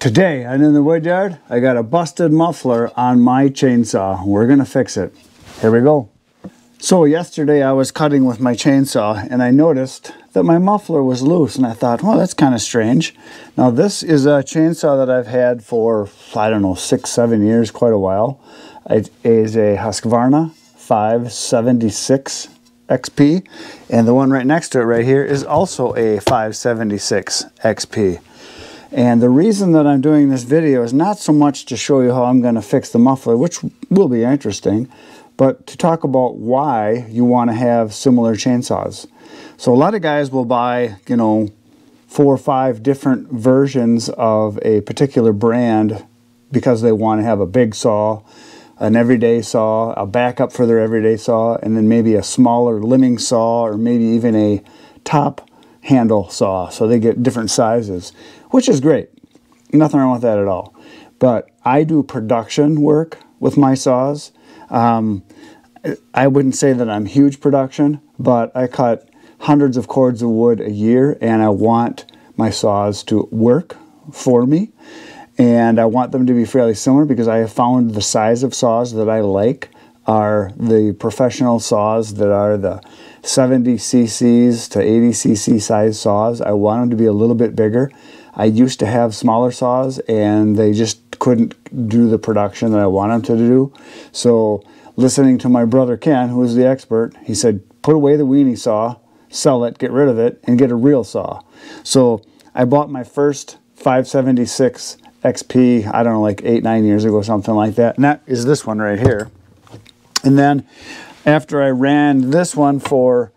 Today, out in the wood yard, I got a busted muffler on my chainsaw. We're gonna fix it. Here we go. So yesterday I was cutting with my chainsaw and I noticed that my muffler was loose and I thought, well, that's kind of strange. Now this is a chainsaw that I've had for, I don't know, 6-7 years, quite a while. It is a Husqvarna 576 XP, and the one right next to it right here is also a 576 XP. And the reason that I'm doing this video is not so much to show you how I'm going to fix the muffler, which will be interesting, but to talk about why you want to have similar chainsaws. So a lot of guys will buy, 4 or 5 different versions of a particular brand because they want to have a big saw, an everyday saw, a backup for their everyday saw, and then maybe a smaller limbing saw, or maybe even a top handle saw. So they get different sizes, which is great. Nothing wrong with that at all. But I do production work with my saws. I wouldn't say that I'm huge production, but I cut hundreds of cords of wood a year, and I want my saws to work for me. And I want them to be fairly similar because I have found the size of saws that I like are the professional saws that are the 70 cc's to 80 cc size saws. I want them to be a little bit bigger. I used to have smaller saws and they just couldn't do the production that I want them to do. So listening to my brother Ken, who is the expert, he said, put away the weenie saw, sell it, get rid of it, and get a real saw. So I bought my first 576 XP, I don't know, like 8-9 years ago, something like that. And that is this one right here. And then after I ran this one for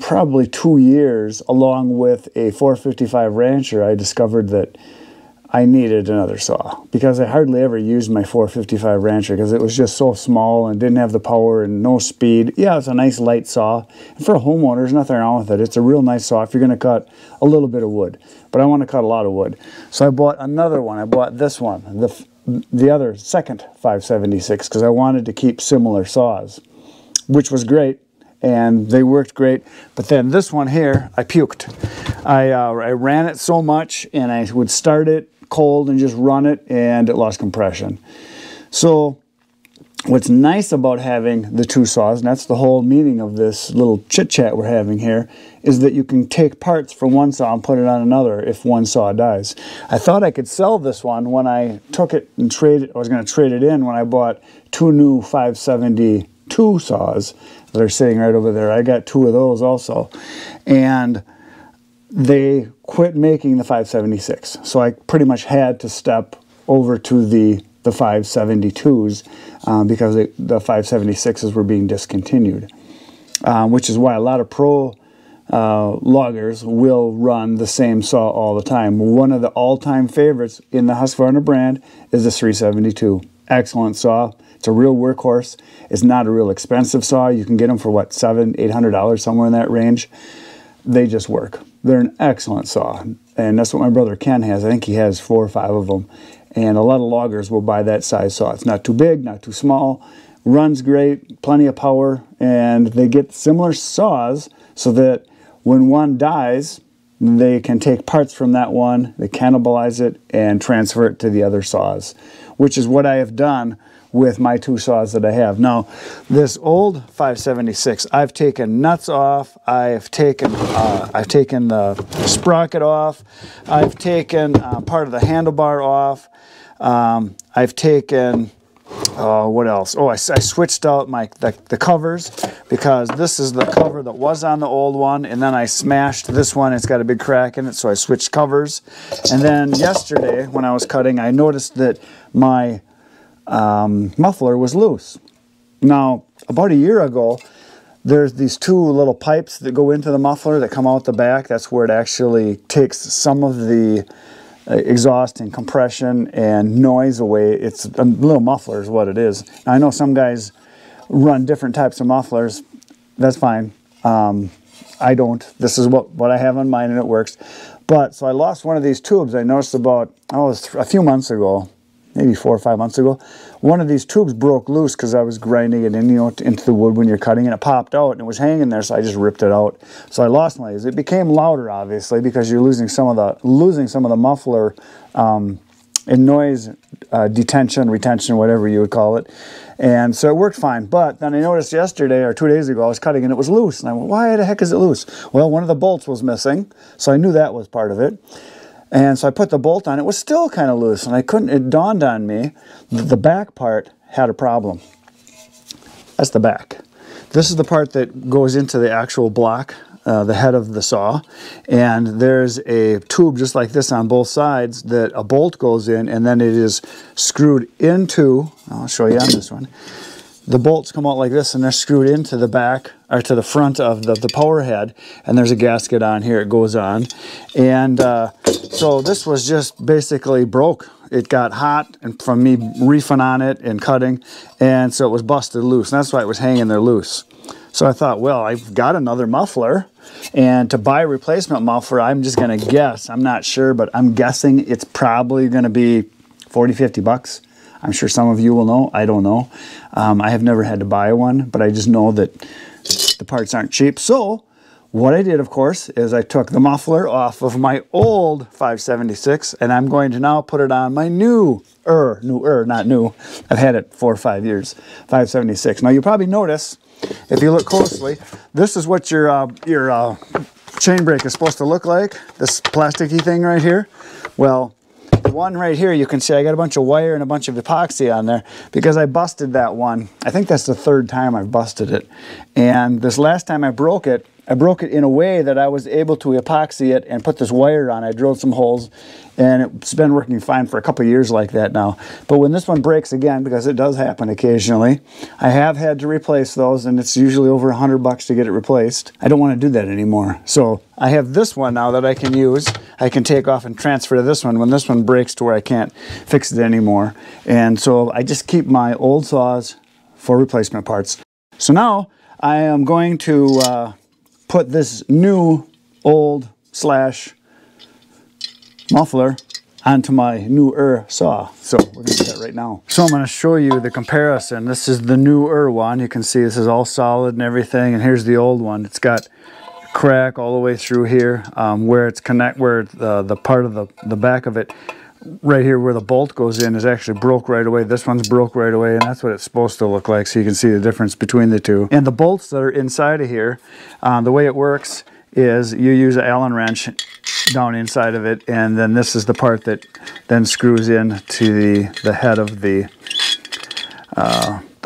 probably 2 years, along with a 455 Rancher, I discovered that I needed another saw because I hardly ever used my 455 Rancher because it was just so small and didn't have the power and no speed. Yeah, it's a nice light saw. And for a homeowner, there's nothing wrong with it. It's a real nice saw if you're going to cut a little bit of wood. But I want to cut a lot of wood. So I bought another one. I bought this one, the other second 576, because I wanted to keep similar saws, which was great. And they worked great. But then this one here, I puked. I ran it so much and I would start it cold and just run it and it lost compression. So what's nice about having the two saws, and that's the whole meaning of this little chit chat we're having here, is that you can take parts from one saw and put it on another if one saw dies. I thought I could sell this one when I took it and I was going to trade it in when I bought 2 new 572 saws that are sitting right over there. I got 2 of those also. And they quit making the 576. So I pretty much had to step over to the 572s because the 576s were being discontinued, which is why a lot of pro loggers will run the same saw all the time. One of the all-time favorites in the Husqvarna brand is the 372. Excellent saw. It's a real workhorse. It's not a real expensive saw. You can get them for what, $700-800, somewhere in that range. They just work. They're an excellent saw, and that's what my brother Ken has. I think he has 4 or 5 of them, and a lot of loggers will buy that size saw. It's not too big, not too small, runs great, plenty of power, and they get similar saws so that when one dies, they can take parts from that one, they cannibalize it, and transfer it to the other saws, which is what I have done with my 2 saws that I have. Now, this old 576, I've taken nuts off, I've taken the sprocket off, I've taken part of the handlebar off, I've taken, what else? Oh, I switched out the covers because this is the cover that was on the old one, and then I smashed this one. It's got a big crack in it, so I switched covers. And then yesterday, when I was cutting, I noticed that my muffler was loose. Now, about a year ago, there's these 2 little pipes that go into the muffler that come out the back. That's where it actually takes some of the exhaust and compression and noise away. It's a little muffler is what it is. Now, I know some guys run different types of mufflers. That's fine. I don't. This is what I have on mine and it works. But, so I lost one of these tubes I noticed about, a few months ago. Maybe 4 or 5 months ago, one of these tubes broke loose because I was grinding it in, into the wood when you're cutting, and it popped out and it was hanging there, so I just ripped it out. So I lost my. It became louder, obviously, because you're losing some of the muffler and noise detention, retention, whatever you would call it. And so it worked fine. But then I noticed yesterday or 2 days ago, I was cutting and it was loose. And I went, why the heck is it loose? Well, one of the bolts was missing, so I knew that was part of it. And so I put the bolt on. It was still kind of loose, and I couldn't, it dawned on me that the back part had a problem. That's the back. This is the part that goes into the actual block, the head of the saw, and there's a tube just like this on both sides that a bolt goes in, and then it is screwed into, I'll show you on this one, the bolts come out like this and they're screwed into the back, or to the front of the power head, and there's a gasket on here, it goes on, and so this was just basically broke. It got hot and from me reefing on it and cutting, and so it was busted loose, and that's why it was hanging there loose. So I thought, well, I've got another muffler, and to buy a replacement muffler, I'm just going to guess. I'm not sure, but I'm guessing it's probably going to be 40, 50 bucks. I'm sure some of you will know. I don't know. I have never had to buy one, but I just know that the parts aren't cheap. So what I did, of course, is I took the muffler off of my old 576, and I'm going to now put it on my not new. I've had it 4 or 5 years, 576. Now you probably notice, if you look closely, this is what your chain brake is supposed to look like, this plasticky thing right here. Well, the one right here, you can see I got a bunch of wire and a bunch of epoxy on there because I busted that one. I think that's the 3rd time I've busted it. And this last time I broke it in a way that I was able to epoxy it and put this wire on. I drilled some holes, and it's been working fine for a couple of years like that now. But when this one breaks again, because it does happen occasionally, I have had to replace those, and it's usually over $100 to get it replaced. I don't want to do that anymore. So I have this one now that I can use. I can take off and transfer to this one when this one breaks to where I can't fix it anymore. And so I just keep my old saws for replacement parts. So now I am going to put this new old / muffler onto my newer saw. So we're going to do that right now. So I'm going to show you the comparison. This is the newer one. You can see this is all solid and everything, and here's the old one. It's got a crack all the way through here where it's where the part of the back of it right here where the bolt goes in is actually broke right away. This one's broke right away, and that's what it's supposed to look like, so you can see the difference between the two. And the bolts that are inside of here, the way it works is you use an Allen wrench down inside of it, and then this is the part that then screws in to the head of the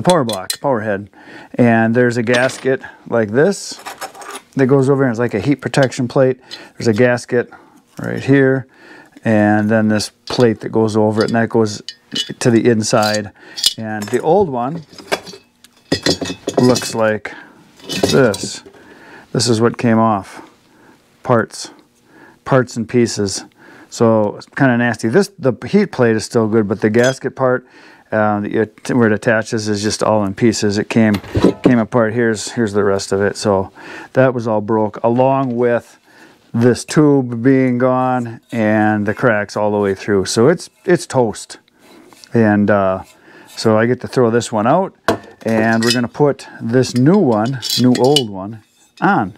power block, power head. And there's a gasket like this that goes over, and it's like a heat protection plate. There's a gasket right here, and then this plate that goes over it, and that goes to the inside. And the old one looks like this. This is what came off. Parts and pieces. So it's kind of nasty. The heat plate is still good, but the gasket part where it attaches is just all in pieces. It came apart. Here's the rest of it. So that was all broke, along with this tube being gone and the cracks all the way through. So it's toast. And so I get to throw this one out, and we're going to put this new old one on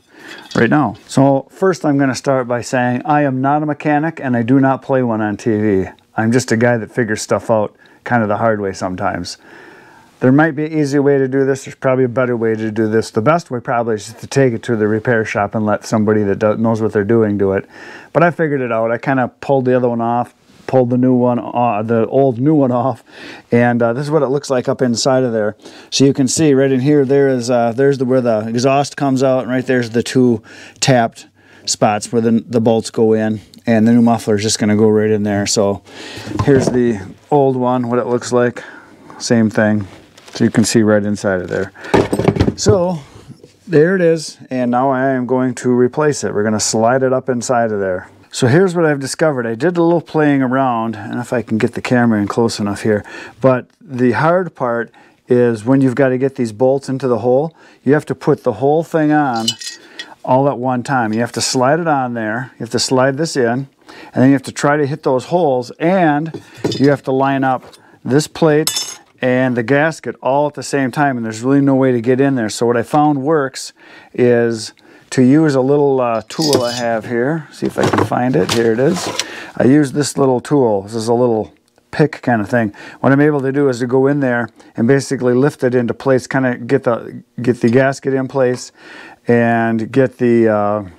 right now. So first I'm going to start by saying I am not a mechanic, and I do not play one on TV. I'm just a guy that figures stuff out kind of the hard way sometimes. There might be an easier way to do this. There's probably a better way to do this. The best way probably is just to take it to the repair shop and let somebody that knows what they're doing do it. But I figured it out. I kind of pulled the other one off, pulled the new one, the old new one off, and this is what it looks like up inside of there. So you can see right in here, there's where the exhaust comes out, and right there's the 2 tapped spots where the bolts go in, and the new muffler is just going to go right in there. So here's the old one, what it looks like, same thing. So you can see right inside of there. So there it is, and now I am going to replace it. We're going to slide it up inside of there. So here's what I've discovered. I did a little playing around, and if I can get the camera in close enough here, but the hard part is when you've got to get these bolts into the hole, you have to put the whole thing on all at one time. You have to slide it on there, you have to slide this in, and then you have to try to hit those holes, and you have to line up this plate and the gasket all at the same time, and there's really no way to get in there. So what I found works is to use a little tool I have here. See if I can find it. Here it is. I use this little tool. This is a little pick kind of thing. What I'm able to do is to go in there and basically lift it into place, kind of get the gasket in place and get the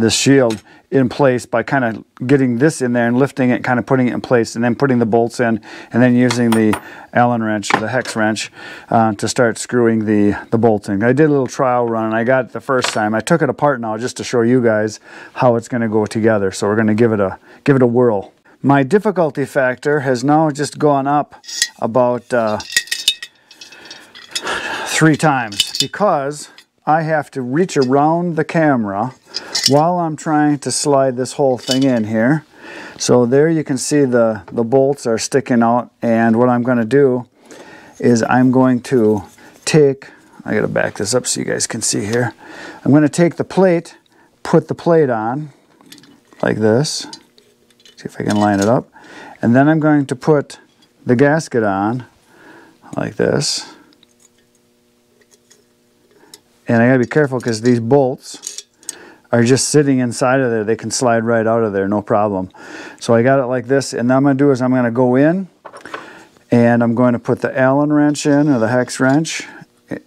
shield in place by kind of getting this in there and lifting it, kind of putting it in place, and then putting the bolts in, and then using the Allen wrench or the hex wrench to start screwing the bolts in. I did a little trial run and I got it the first time. I took it apart now just to show you guys how it's going to go together. So we're going to give it a whirl. My difficulty factor has now just gone up about 3 times because I have to reach around the camera while I'm trying to slide this whole thing in here. So there you can see the bolts are sticking out, and what I'm going to do is I'm going to take, I got to back this up so you guys can see here. I'm going to take the plate, put the plate on like this, see if I can line it up, and then I'm going to put the gasket on like this. And I gotta be careful because these bolts are just sitting inside of there. They can slide right out of there, no problem. So I got it like this, and now I'm gonna do is I'm gonna go in and I'm going to put the Allen wrench in, or the hex wrench,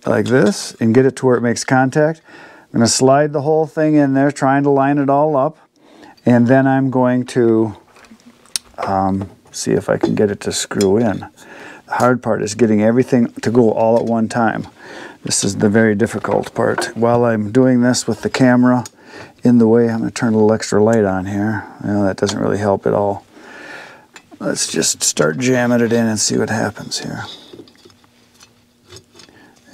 like this, and get it to where it makes contact. I'm gonna slide the whole thing in there, trying to line it all up, and then I'm going to see if I can get it to screw in. The hard part is getting everything to go all at one time. This is the very difficult part. While I'm doing this with the camera in the way, I'm going to turn a little extra light on here. Well, that doesn't really help at all. Let's just start jamming it in and see what happens here.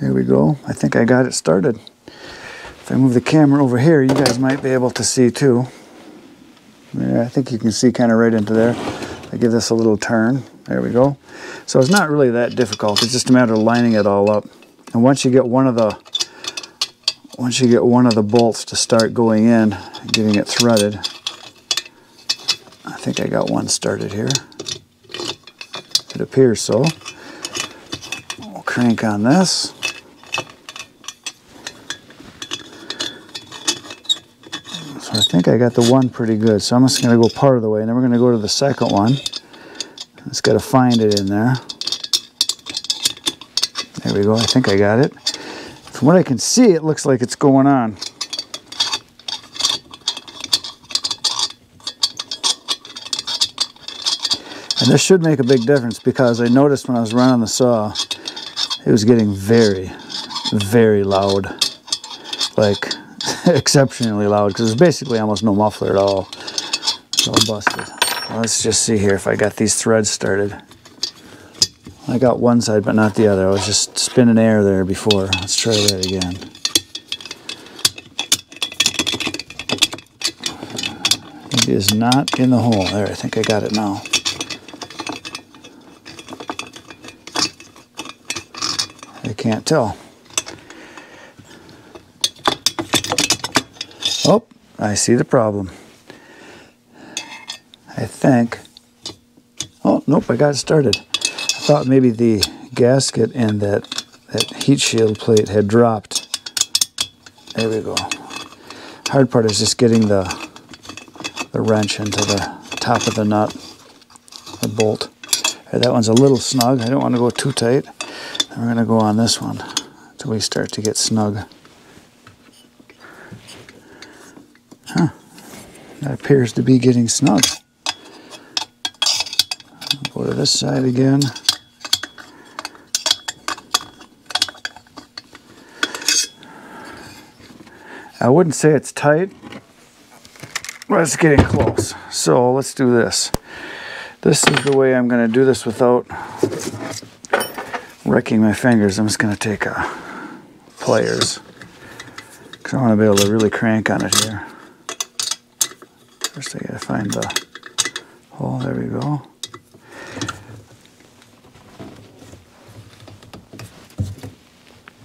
Here we go. I think I got it started. If I move the camera over here, you guys might be able to see too. Yeah, I think you can see kind of right into there. I give this a little turn. There we go. So it's not really that difficult. It's just a matter of lining it all up. And once you get one of the bolts to start going in, getting it threaded, I think I got one started here. It appears so. We'll crank on this. So I think I got the one pretty good. So I'm just going to go part of the way, and then we're going to go to the second one. Just got to find it in there. There we go, I think I got it. From what I can see, it looks like it's going on. And this should make a big difference because I noticed when I was running the saw, it was getting very, very loud. Like, exceptionally loud, because there's basically almost no muffler at all. It's all busted. Well, let's just see here if I got these threads started. I got one side, but not the other. I was just spinning air there before. Let's try that again. It is not in the hole. There, I think I got it now. I can't tell. Oh, I see the problem. I think. Oh, nope, I got it started. I thought maybe the gasket and that heat shield plate had dropped. There we go. Hard part is just getting the wrench into the top of the nut, the bolt. Right, that one's a little snug. I don't want to go too tight. And we're going to go on this one until we start to get snug. Huh. That appears to be getting snug. I'll go to this side again. I wouldn't say it's tight, but it's getting close. So let's do this. This is the way I'm going to do this without wrecking my fingers. I'm just going to take pliers because I want to be able to really crank on it here. First I got to find the hole. There we go.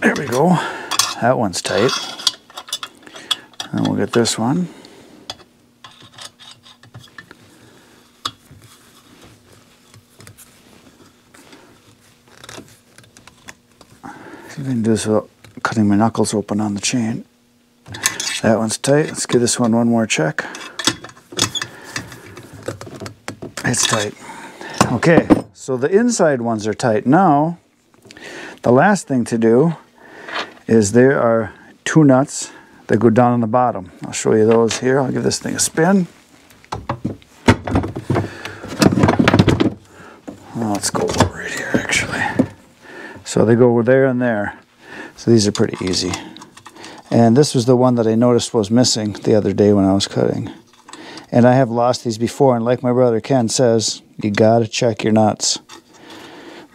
There we go. That one's tight. And we'll get this one. See if I can do this without cutting my knuckles open on the chain. That one's tight. Let's give this one more check. It's tight. Okay, so the inside ones are tight. Now, the last thing to do is there are 2 nuts that go down on the bottom. I'll show you those here. I'll give this thing a spin. Well, let's go over it here, actually. So they go there and there. So these are pretty easy. And this was the one that I noticed was missing the other day when I was cutting. And I have lost these before, and like my brother Ken says, you gotta check your nuts.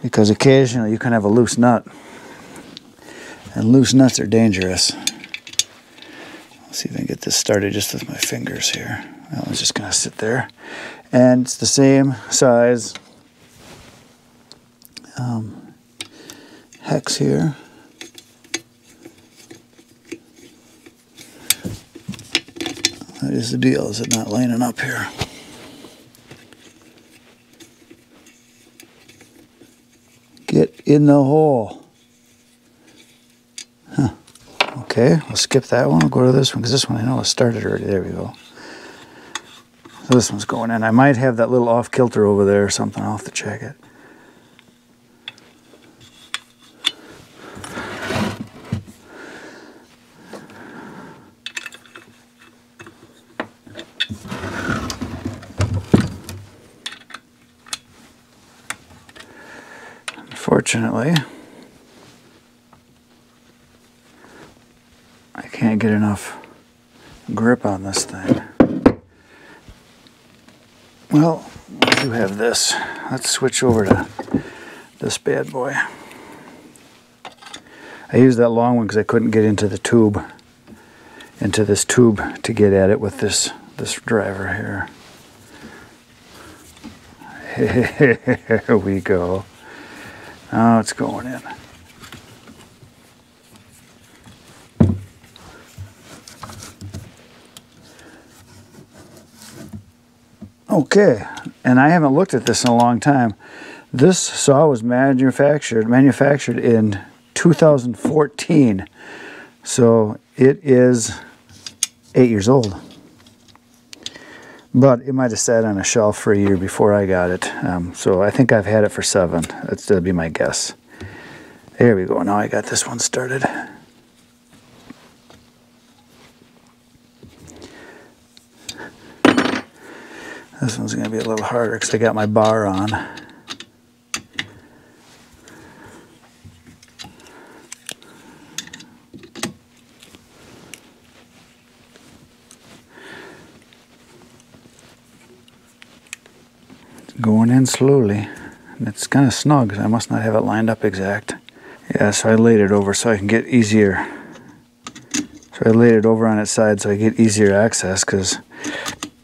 Because occasionally you can have a loose nut. And loose nuts are dangerous. Let's see if I can get this started just with my fingers here. Well, I'm just gonna sit there. And it's the same size hex here. That is the deal, is it not lining up here? Get in the hole. Huh. Okay, we'll skip that one. We'll go to this one, because this one I know is started already. There we go. So this one's going in. I might have that little off kilter over there or something. I'll have to check it. Unfortunately, I can't get enough grip on this thing. Well, I do have this. Let's switch over to this bad boy. I used that long one because I couldn't get into the tube, into this tube to get at it with this driver here. Here we go. Now it's going in. Okay, and I haven't looked at this in a long time. This saw was manufactured in 2014. So it is 8 years old. But it might have sat on a shelf for a year before I got it. So I think I've had it for 7. That'd be my guess. There we go. Now I got this one started. This one's going to be a little harder because I got my bar on. Going in slowly, and it's kind of snug. I must not have it lined up exact. Yeah, so I laid it over so I can get easier. So I laid it over on its side so I get easier access, because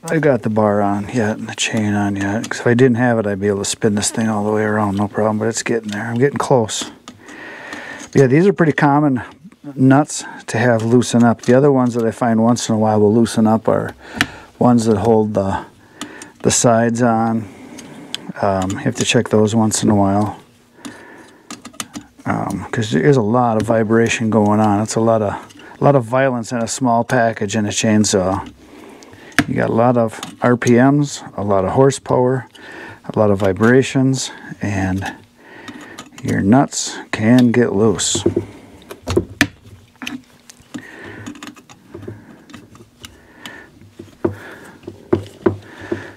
I got the bar on yet and the chain on yet. Because if I didn't have it, I'd be able to spin this thing all the way around, no problem. But it's getting there. I'm getting close. But yeah, these are pretty common nuts to have loosen up. The other ones that I find once in a while will loosen up are ones that hold the sides on. You have to check those once in a while, because there is a lot of vibration going on. It's a lot of violence in a small package in a chainsaw. You got a lot of RPMs, a lot of horsepower, a lot of vibrations, and your nuts can get loose.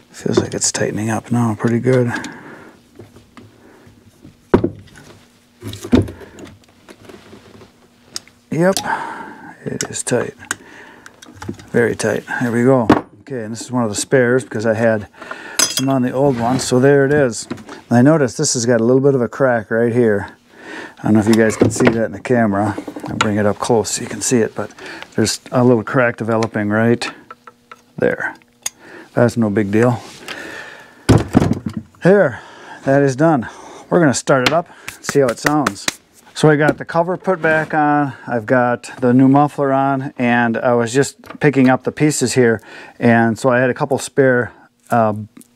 Feels like it's tightening up now pretty good. Yep, it is tight. Very tight. There we go. Okay, and this is one of the spares because I had some on the old one. So there it is. And I noticed this has got a little bit of a crack right here. I don't know if you guys can see that in the camera. I'll bring it up close so you can see it, but there's a little crack developing right there. That's no big deal. There, that is done. We're going to start it up and see how it sounds. So I got the cover put back on, I've got the new muffler on, and I was just picking up the pieces here, and so I had a couple spare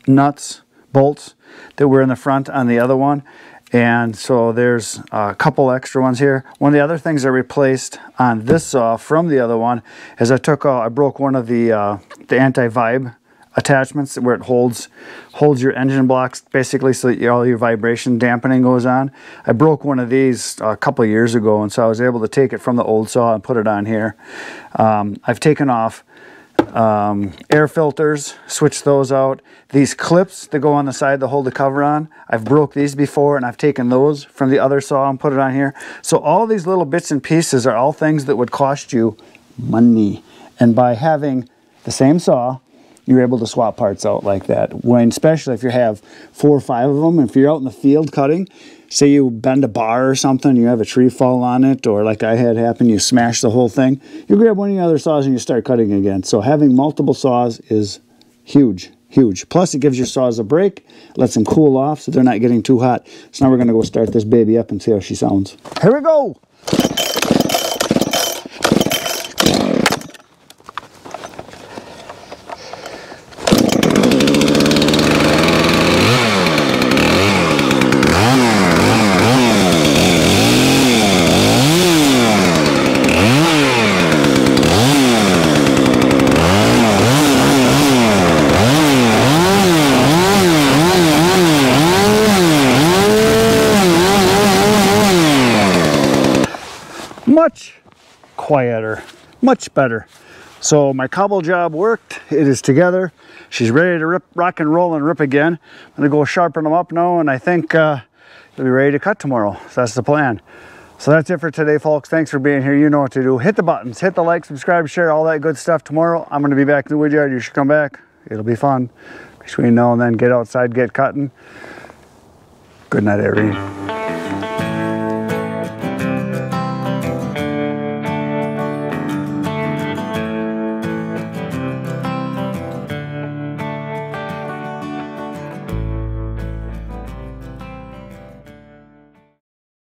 nuts, bolts that were in the front on the other one, and so there's a couple extra ones here. One of the other things I replaced on this saw from the other one is I broke one of the anti-vibe attachments where it holds your engine blocks basically, so that all your vibration dampening goes on. I broke one of these a couple of years ago, and so I was able to take it from the old saw and put it on here. I've taken off air filters, switched those out. These clips that go on the side to hold the cover on, I've broke these before, and I've taken those from the other saw and put it on here. So all these little bits and pieces are all things that would cost you money. And by having the same saw, you're able to swap parts out like that. When, especially if you have 4 or 5 of them, if you're out in the field cutting, say you bend a bar or something, you have a tree fall on it, or like I had happen, you smash the whole thing, you grab one of your other saws and you start cutting again. So having multiple saws is huge, huge. Plus it gives your saws a break, lets them cool off so they're not getting too hot. So now we're gonna go start this baby up and see how she sounds. Here we go. Much quieter, much better. So my cobble job worked. It is together. She's ready to rip, rock and roll and rip again. I'm gonna go sharpen them up now, and I think you'll be ready to cut tomorrow. So that's the plan. So that's it for today, folks. Thanks for being here. You know what to do. Hit the buttons, hit the like, subscribe, share, all that good stuff. Tomorrow I'm gonna be back in the wood yard. You should come back. It'll be fun. Between now and then, get outside, get cutting. Good night, everybody.